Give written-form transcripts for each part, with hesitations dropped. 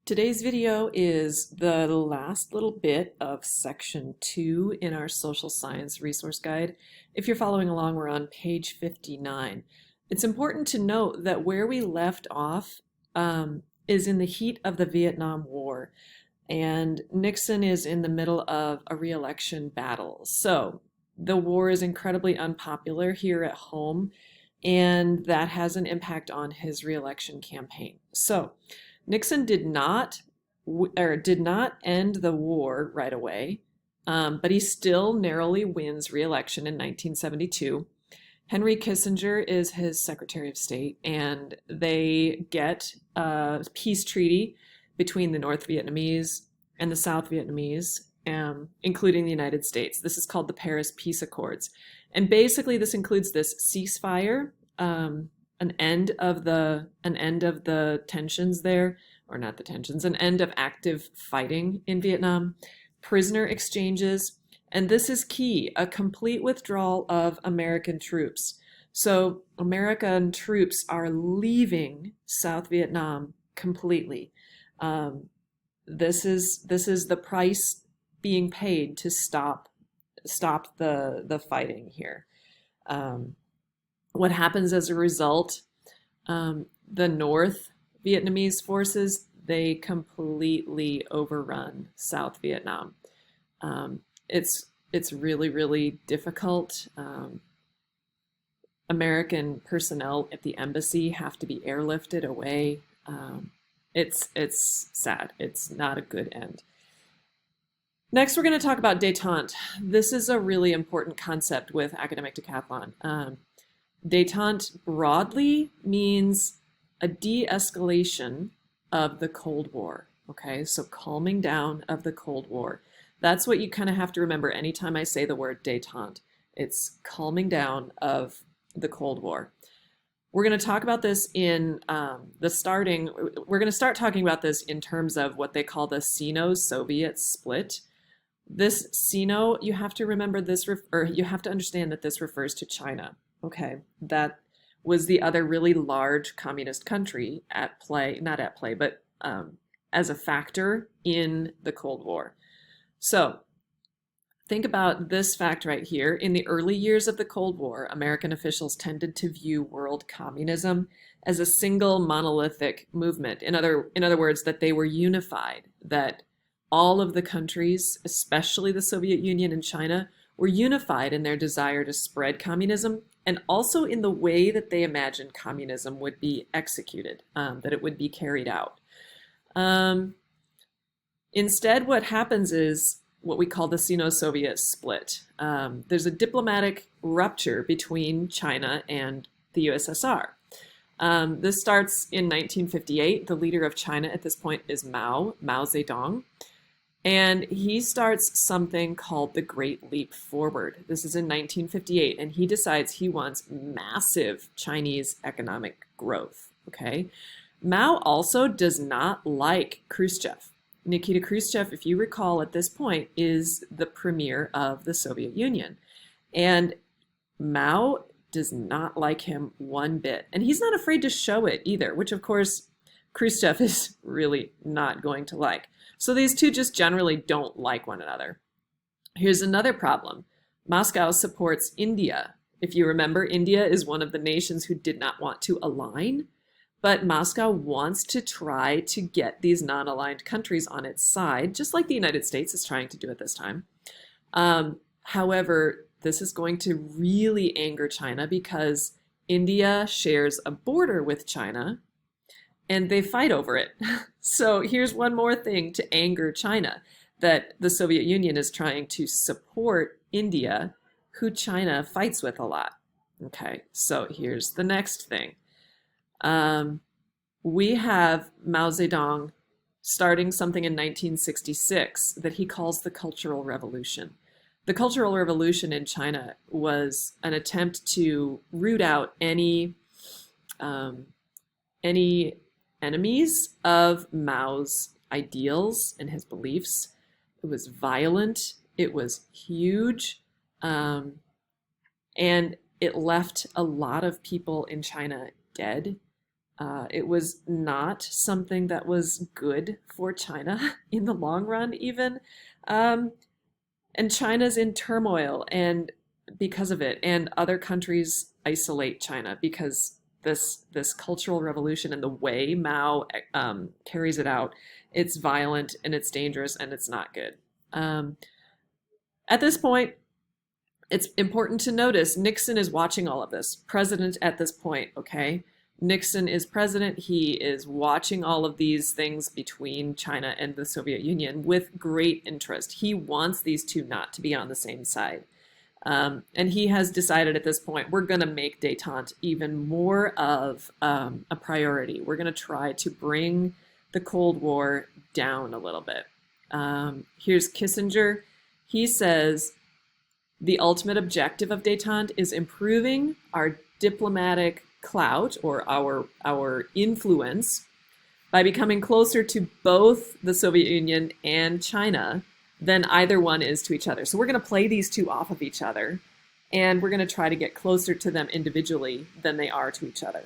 Today's video is the last little bit of section 2 in our social science resource guide. If you're following along, we're on page 59. It's important to note that where we left off is in the heat of the Vietnam War, and Nixon is in the middle of a re-election battle. So the war is incredibly unpopular here at home, and that has an impact on his re-election campaign. So Nixon did not end the war right away, but he still narrowly wins re-election in 1972. Henry Kissinger is his Secretary of State, and they get a peace treaty between the North Vietnamese and the South Vietnamese, including the United States. This is called the Paris Peace Accords. And basically this includes this ceasefire, an end of the tensions there, or not the tensions, an end of active fighting in Vietnam, prisoner exchanges, and this is key, a complete withdrawal of American troops. So American troops are leaving South Vietnam completely. This is the price being paid to stop the fighting here. What happens as a result? The North Vietnamese forces, they completely overrun South Vietnam. It's really, really difficult. American personnel at the embassy have to be airlifted away. It's sad. It's not a good end. Next, we're going to talk about détente. This is a really important concept with academic decathlon. Détente broadly means a de-escalation of the Cold War. Okay, so calming down of the Cold War. That's what you kind of have to remember anytime I say the word détente. It's calming down of the Cold War. We're going to talk about this in we're going to start talking about this in terms of what they call the Sino-Soviet split. This Sino, you have to remember this, you have to understand that this refers to China. Okay, that was the other really large communist country at play, not at play, but as a factor in the Cold War. So think about this fact right here. In the early years of the Cold War, American officials tended to view world communism as a single monolithic movement. In other words, that they were unified, that all of the countries, especially the Soviet Union and China, were unified in their desire to spread communism, and also in the way that they imagined communism would be executed, that it would be carried out. Instead, what happens is what we call the Sino-Soviet split. There's a diplomatic rupture between China and the USSR. This starts in 1958. The leader of China at this point is Mao Zedong. And he starts something called the Great Leap Forward. This is in 1958, and he decides he wants massive Chinese economic growth, okay? Mao also does not like Khrushchev. Nikita Khrushchev, if you recall at this point, is the premier of the Soviet Union. And Mao does not like him one bit. And he's not afraid to show it either, which of course Khrushchev is really not going to like. So these two just generally don't like one another. Here's another problem. Moscow supports India. If you remember, India is one of the nations who did not want to align, but Moscow wants to try to get these non-aligned countries on its side, just like the United States is trying to do at this time. However, this is going to really anger China because India shares a border with China, and they fight over it. So here's one more thing to anger China, that the Soviet Union is trying to support India, who China fights with a lot. Okay, so here's the next thing. We have Mao Zedong starting something in 1966 that he calls the Cultural Revolution. The Cultural Revolution in China was an attempt to root out any enemies of Mao's ideals and his beliefs. It was violent, it was huge, and it left a lot of people in China dead. It was not something that was good for China in the long run, even. Um, and China's in turmoil and because of it, and other countries isolate China because this cultural revolution and the way Mao carries it out, it's violent and it's dangerous and it's not good. Um, at this point, it's important to notice Nixon is watching all of this. President at this point, okay? Nixon is president. He is watching all of these things between China and the Soviet Union with great interest. He wants these two not to be on the same side. And he has decided at this point, we're going to make detente even more of a priority. We're going to try to bring the Cold War down a little bit. Here's Kissinger. He says, the ultimate objective of detente is improving our diplomatic clout or our influence by becoming closer to both the Soviet Union and China than either one is to each other. So we're going to play these two off of each other, and we're going to try to get closer to them individually than they are to each other.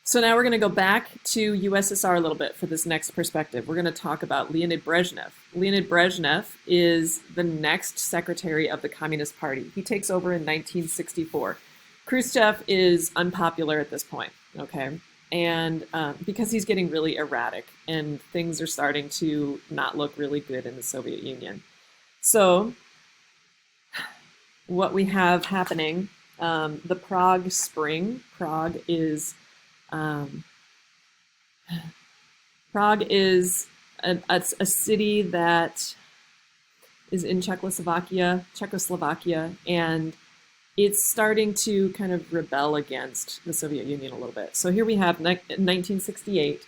So now we're going to go back to USSR a little bit for this next perspective. We're going to talk about Leonid Brezhnev. Leonid Brezhnev is the next secretary of the Communist Party. He takes over in 1964. Khrushchev is unpopular at this point, okay? And because he's getting really erratic and things are starting to not look really good in the Soviet Union. So what we have happening, the Prague Spring. Prague is a city that is in Czechoslovakia, and it's starting to kind of rebel against the Soviet Union a little bit. So here we have 1968,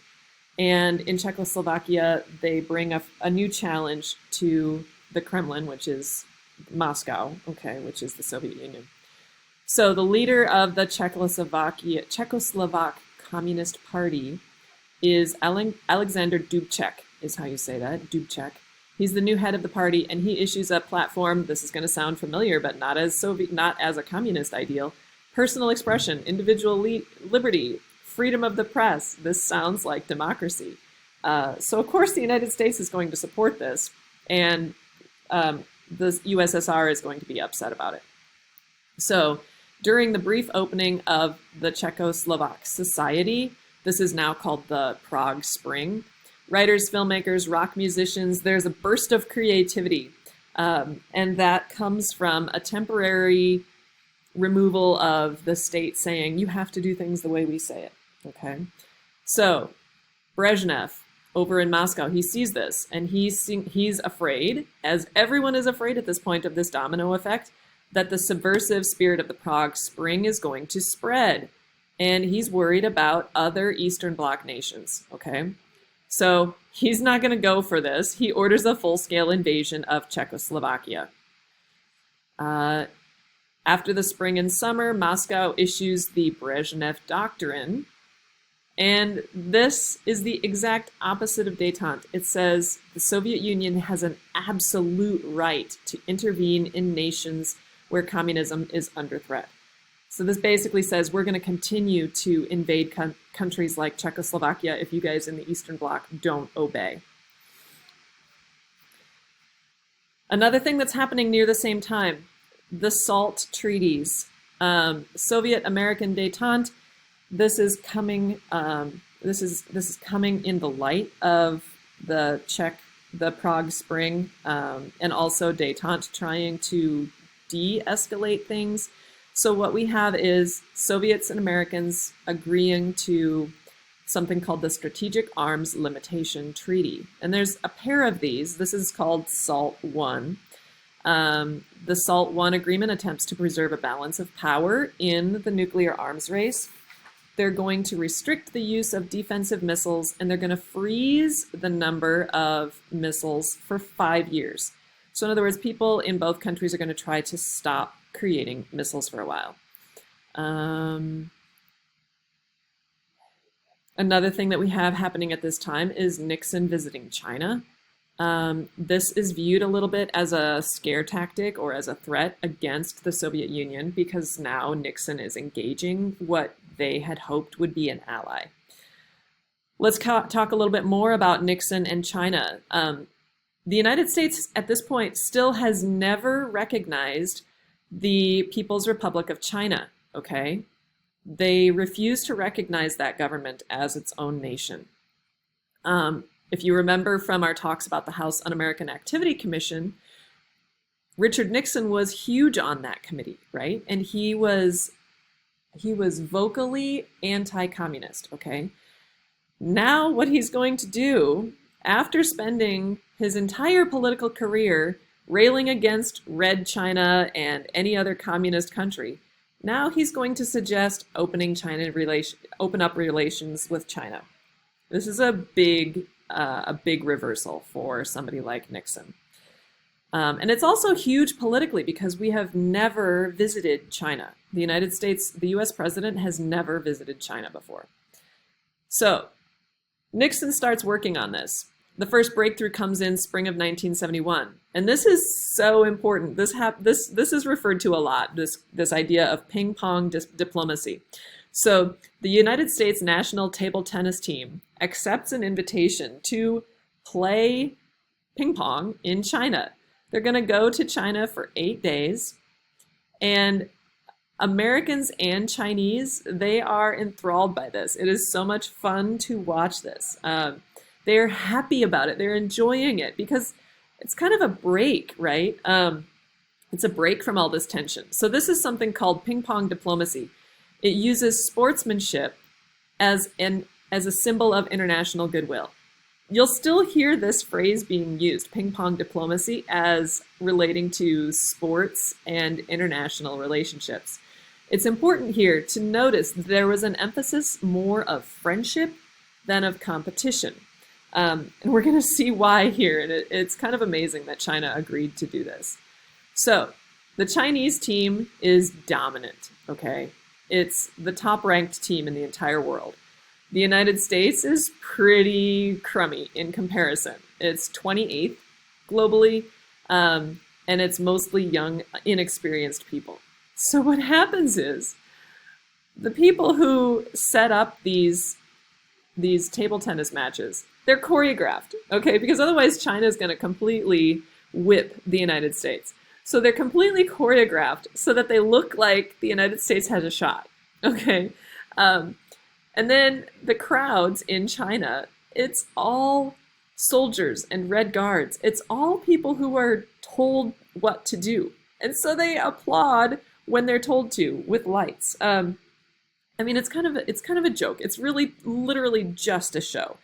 and in Czechoslovakia, they bring a new challenge to the Kremlin, which is Moscow, okay, which is the Soviet Union. So the leader of the Czechoslovak Communist Party is Alexander Dubček, is how you say that, Dubček. He's the new head of the party, and he issues a platform. This is going to sound familiar, but not as a communist ideal. Personal expression, individual liberty, freedom of the press. This sounds like democracy. So of course the United States is going to support this, and the USSR is going to be upset about it. So during the brief opening of the Czechoslovak Society, this is now called the Prague Spring, writers, filmmakers, rock musicians, there's a burst of creativity. And that comes from a temporary removal of the state saying, you have to do things the way we say it, okay? So Brezhnev, over in Moscow, he sees this, and he's afraid, as everyone is afraid at this point of this domino effect, that the subversive spirit of the Prague Spring is going to spread. And he's worried about other Eastern Bloc nations, okay? So he's not going to go for this. He orders a full-scale invasion of Czechoslovakia. After the spring and summer, Moscow issues the Brezhnev Doctrine, and this is the exact opposite of detente. It says the Soviet Union has an absolute right to intervene in nations where communism is under threat. So this basically says we're going to continue to invade countries like Czechoslovakia if you guys in the Eastern Bloc don't obey. Another thing that's happening near the same time, the SALT treaties. Soviet-American detente. This is coming. This is coming in the light of the Prague Spring, and also detente trying to de-escalate things. So what we have is Soviets and Americans agreeing to something called the Strategic Arms Limitation Treaty. And there's a pair of these. This is called SALT I. The SALT I agreement attempts to preserve a balance of power in the nuclear arms race. They're going to restrict the use of defensive missiles, and they're going to freeze the number of missiles for 5 years. So in other words, people in both countries are going to try to stop creating missiles for a while. Another thing that we have happening at this time is Nixon visiting China. This is viewed a little bit as a scare tactic or as a threat against the Soviet Union, because now Nixon is engaging what they had hoped would be an ally. Let's talk a little bit more about Nixon and China. The United States at this point still has never recognized the People's Republic of China, okay? They refuse to recognize that government as its own nation. If you remember from our talks about the House Un-American Activity Commission, Richard Nixon was huge on that committee, right? And he was vocally anti-communist, okay? Now what he's going to do, after spending his entire political career railing against Red China and any other communist country, now he's going to suggest open up relations with China. This is a big reversal for somebody like Nixon. And it's also huge politically because we have never visited China. The United States, the US president has never visited China before. So Nixon starts working on this. The first breakthrough comes in spring of 1971. And this is so important. This is referred to a lot, this idea of ping-pong diplomacy. So the United States national table tennis team accepts an invitation to play ping pong in China. They're going to go to China for 8 days, and Americans and Chinese, they are enthralled by this. It is so much fun to watch this. They're happy about it. They're enjoying it because it's kind of a break, right? It's a break from all this tension. So this is something called ping-pong diplomacy. It uses sportsmanship as a symbol of international goodwill. You'll still hear this phrase being used, ping-pong diplomacy, as relating to sports and international relationships. It's important here to notice that there was an emphasis more of friendship than of competition. And we're going to see why here. And it's kind of amazing that China agreed to do this. So the Chinese team is dominant, okay? It's the top-ranked team in the entire world. The United States is pretty crummy in comparison. It's 28th globally, and it's mostly young, inexperienced people. So what happens is the people who set up these table tennis matches, they're choreographed, okay? Because otherwise China is going to completely whip the United States. So they're completely choreographed so that they look like the United States has a shot, okay? And then the crowds in China, it's all soldiers and Red Guards. It's all people who are told what to do. And so they applaud when they're told to with lights. I mean, it's kind of a joke. It's really literally just a show.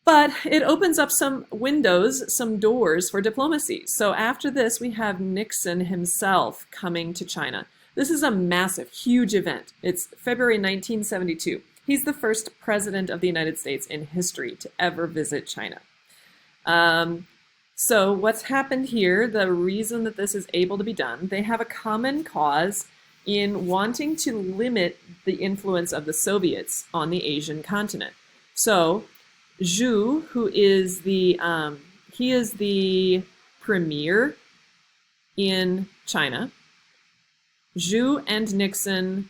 But it opens up some windows, some doors for diplomacy. So after this, we have Nixon himself coming to China. This is a massive, huge event. It's February 1972. He's the first president of the United States in history to ever visit China. So what's happened here, the reason that this is able to be done, they have a common cause in wanting to limit the influence of the Soviets on the Asian continent. So Zhu, who is the premier in China, Zhu and Nixon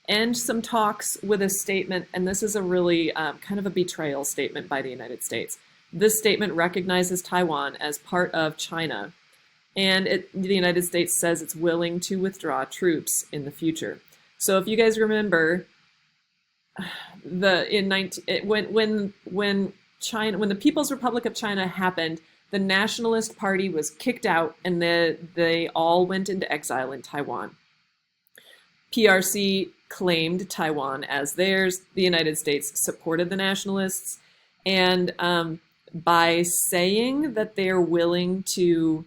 end some talks with a statement, and this is a really kind of a betrayal statement by the United States. This statement recognizes Taiwan as part of China, and the United States says it's willing to withdraw troops in the future. So if you guys remember, when the People's Republic of China happened, the Nationalist Party was kicked out, and they all went into exile in Taiwan. PRC claimed Taiwan as theirs. The United States supported the nationalists, and by saying that they're willing to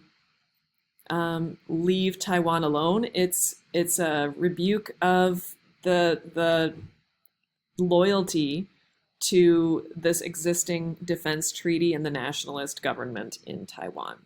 leave Taiwan alone, it's a rebuke of the loyalty to this existing defense treaty and the nationalist government in Taiwan.